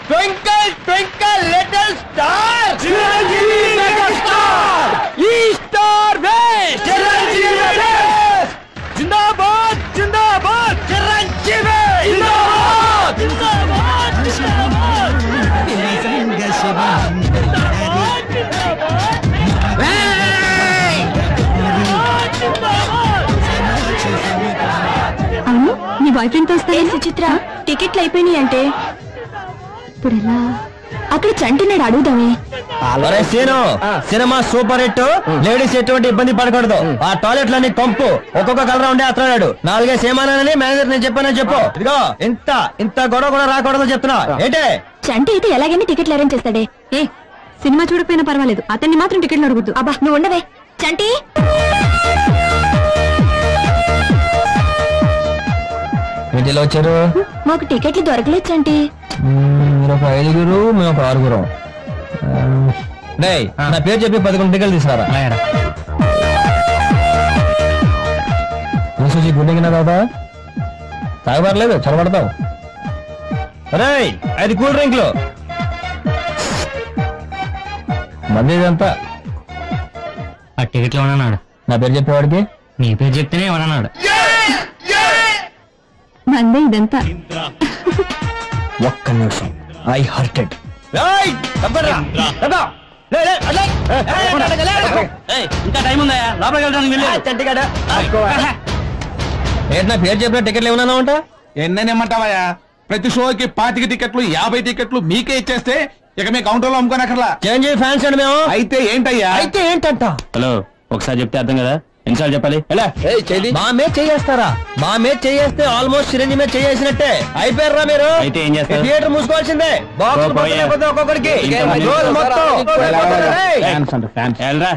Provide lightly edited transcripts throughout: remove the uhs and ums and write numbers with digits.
Twinkle, twinkle, little star. Chiranjeevi megastar. East or west. Chiranjeevi west. Jindabad, Jindabad. Chiranjeevi. Jindabad, Jindabad, Jindabad. అవును నీ boy friend తో వస్తాయి సుచిత్ర టికెట్లు అయిపోయినాయి అంటే ఇప్పుడు ఎలా అక్కడ చంటినాడు అడుగుదామే సినిమా సూపర్ హిట్ లేడీస్ ఎటువంటి ఇబ్బంది పడకూడదు ఆ టాయిలెట్ లోని కంపు ఒక్కొక్క కలర్ ఉండే అట్లాడాడు 4 సేమానని మేనేజర్ నేను చెప్పానని చెప్పు ఇదిగో ఇంత గొడవ కూడా రాకూడదు చెప్తున్నా ఏంటే చంటి అయితే ఎలాగైనా టికెట్లు అరేంజ్ చేస్తాడే ఏ సినిమా చూడకపోయినా పర్వాలేదు అతన్ని మాత్రం టికెట్లు అడుగుద్దు అబ్బా నువ్వు ఉండవే చంటి ఇంటిలో వచ్చారు మాకు టికెట్లు దొరకలేదు చంటి మీరు ఒక 5గురు మేము ఒక 6గురం నా పేరు చెప్పి 11 టికెట్లు తీసుకురా చూసి గుండె కదా తాగబడలేదు చదవడతావు అరే 5 కూల్ డ్రింక్లు మంది ఇదంతా ఆ టికెట్లు ఏమన్నాడు నా పేరు చెప్పేవాడికి నీ పేరు చెప్తేనే ఏమన్నాడు మందే ఇదంతా ఒక్క నిమిషం ఐ హర్టెడ్ ఇంకా టైం ఉందా లోపలికి వెళ్ళడానికి నా పేరు చెప్పిన టికెట్లు ఏమన్నా ఉంటా ఎన్ననేమంటావా ప్రతి షోకి 25 టికెట్లు 50 టికెట్లు మీకే ఇచ్చేస్తే ఇక మీ కౌంటర్ లో అమ్ముకోనక్కర్లా చేంజ్ ఫ్యాన్స్ అండి మేము అయితే ఏంటయ్యా అయితే ఏంటంట హలో ఒకసారి చెప్తే అర్థం కదా ఎన్నిసార్లు చెప్పాలి ఎలా మా మీద చేయేస్తారా మా మీద చేయేస్తే ఆల్మోస్ట్ చిరంజీ మీద చేసినట్టే అయిపోయారా మీరు అయితే ఏం చేస్తారు థియేటర్ మూసుకోవాల్సిందే ఒక్కొక్కడికి వెళ్ళరా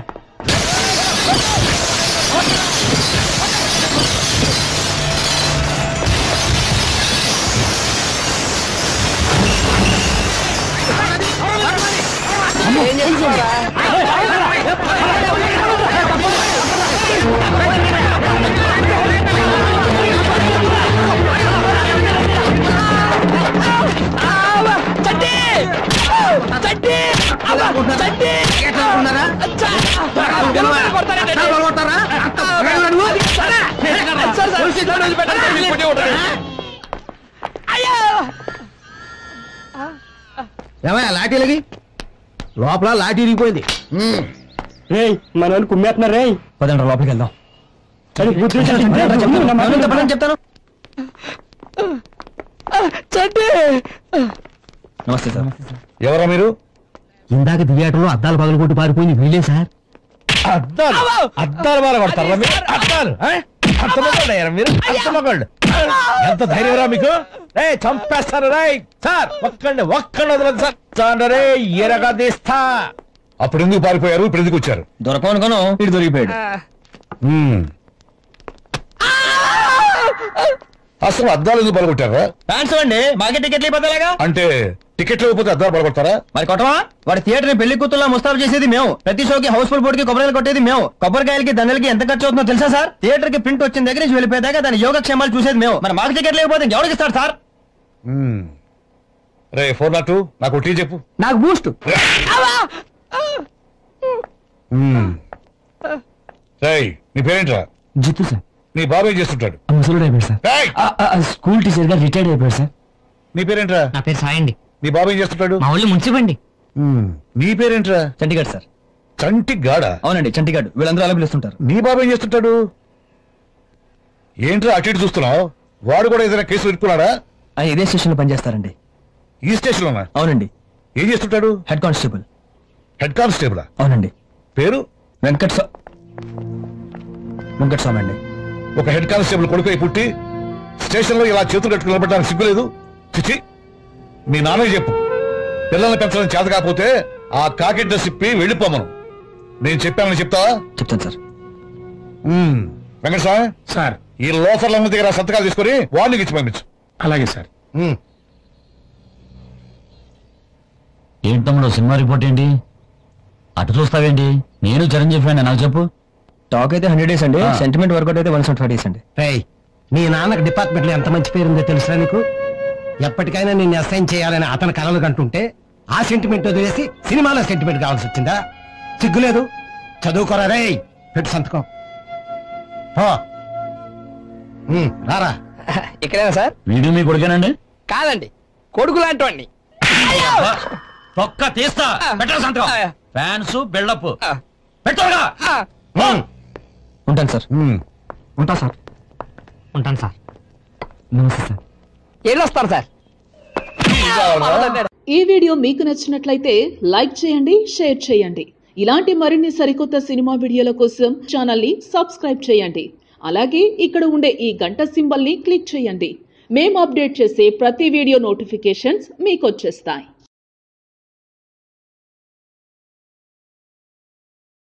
ఏమయ్యా లాఠీలకి లోపల లాఠీ ఇరిగిపోయింది మన కుమ్మేస్తున్నారు రే పదండి లోపలికి వెళ్దాం చెప్తాను నమస్తే సార్ ఎవరా మీరు ఇందాక థియేటర్లో అద్దాలు పగలగొట్టి పారిపోయింది వీళ్ళే సార్ అద్దాలు బాగా కొడతారా మీరు అద్దాలు మీరు ఎంత ధైర్యరా మీకు చంపేస్తారు సార్ ఒక్కండి వదలదు సార్ రే ఎరగా తీస్తా అప్పుడు ఎందుకు పారిపోయారు ఇప్పుడు ఎందుకు వచ్చారు దొరకనుకోను ఇటు దొరికిపోయాడు అసలు అద్దాలు ఎందుకు పగలగొట్టారా ఫ్యాన్స్ అండి మాకే టికెట్లు ఇవ్వలేగా అంటే టికెట్లు ఇవ్వకపోతే అద్దాలు పగలగొడతారా మరి కొట్టవా వాడి థియేటర్ పెళ్లి కూతుర్లా ముస్తాబు చేసేది మేము ప్రతి షోకి హౌస్ఫుల్ బోర్డుకి కొబ్బరికాయలు కొట్టేది మేము కొబ్బరికాయలకి దండలకి ఎంత ఖర్చు అవుతుందో తెలుసా సార్ థియేటర్ కి ప్రింట్ వచ్చిన దగ్గర నుంచి వెళ్ళిపోయేదాకా దాని యోగక్షేమాలు చూసేది మేము మరి మాకు టికెట్ లేకపోతే ఎవరికి ఇస్తారు సార్ రే 402 నాకు టీ చెప్పు నాకు బూస్ట్ నీ పేరేంట్రా జిత్తు సార్ నీ బాబు ఏం చేస్తుంటాడు ముసలుడు అయిపోయాడు సార్ స్కూల్ టీచర్ గా రిటైర్డ్ అయిపోయాడు సార్ నీ పేరేంట్రా నా పేరు సాయి అండి నీ బాబు ఏం చేస్తుంటాడు మా ఊళ్ళో మున్సిపండి నీ పేరేంట్రా చంటిగాడు సార్ చంటిగాడా అవునండి చంటిగాడు వీళ్ళందరూ అలా పిలుస్తుంటారు నీ బాబు ఏం చేస్తుంటాడు ఏంట్రా అటు ఇటు చూస్తున్నావు వాడు కూడా ఏదైనా కేసు పెట్టుకున్నాడా ఆయన ఇదే స్టేషన్ లో పనిచేస్తారండి ఈ స్టేషన్ లోనా అవునండి ఏం చేస్తుంటాడు హెడ్ కానిస్టేబుల్ హెడ్ కానిస్టేబుల్ అవునండి పేరు వెంకట్ స్వామి అండి ఒక హెడ్ కానిస్టేబుల్ కొడుకు పుట్టి స్టేషన్ లో ఇలా చేతులు కట్టుకుని నిలబడడానికి సిగ్గులేదు చిచి మీ నాన్న చెప్పు పిల్లల్ని పెంచడం చేత కాకపోతే ఆ కాకిడ్డ సిప్పి వెళ్ళిపోమను నేను చెప్పానని చెప్తావా చెప్తాను సార్ వెంకటస్వామి సార్ ఈ లోకర్ల దగ్గర సంతకాలు తీసుకుని వార్నింగ్ ఇచ్చి పంపించు అలాగే సార్ ఏంటి తమ్ముడు సినిమా రిపోర్ట్ ఏంటి? అటు చూస్తావేంటి? నేను చిరంజీవి ఫ్యాన్, నాకు చెప్పు. టాక్ అయితే 100 days అండి, సెంటిమెంట్ వర్కౌట్ అయితే 175 days అండి. నీ నాన్నకు డిపార్ట్మెంట్ లో ఎంత మంచి పేరుందో తెలుసా నీకు? ఎప్పటికైనా నిన్ను అసైన్ చేయాలని అతను కలలు కంటుంటే ఆ సెంటిమెంట్ వదిలేసి సినిమాలో సెంటిమెంట్ కావాల్సి వచ్చిందా? సిగ్గులేదు? చదువుకోరా రే, పెట్టు సంతకం. రారా. ఇక్కడేనా సార్? వీడియో మీ కొడుకేనండి? కాదండి, కొడుకు లాంటి వాడిని. ఒక్క తీస్తా, పెట్టరా సంతకం. ఫ్యాన్స్ బిల్డప్ పెట్టరా. ఉంటాను సార్. ఉంటా సార్. ఉంటాను సార్. నమస్తే సార్. వెళ్ళొస్తాను సార్. ఈ వీడియో మీకు నచ్చినట్లయితే లైక్ చేయండి, షేర్ చేయండి. ఇలాంటి మరిన్ని సరికొత్త సినిమా వీడియోల కోసం ఛానల్ ని సబ్స్క్రైబ్ చేయండి. అలాగే ఇక్కడ ఉండే ఈ గంట సింబల్ ని క్లిక్ చేయండి. మేము అప్డేట్ చేసే ప్రతి వీడియో నోటిఫికేషన్స్ మీకు వచ్చేస్తాయి.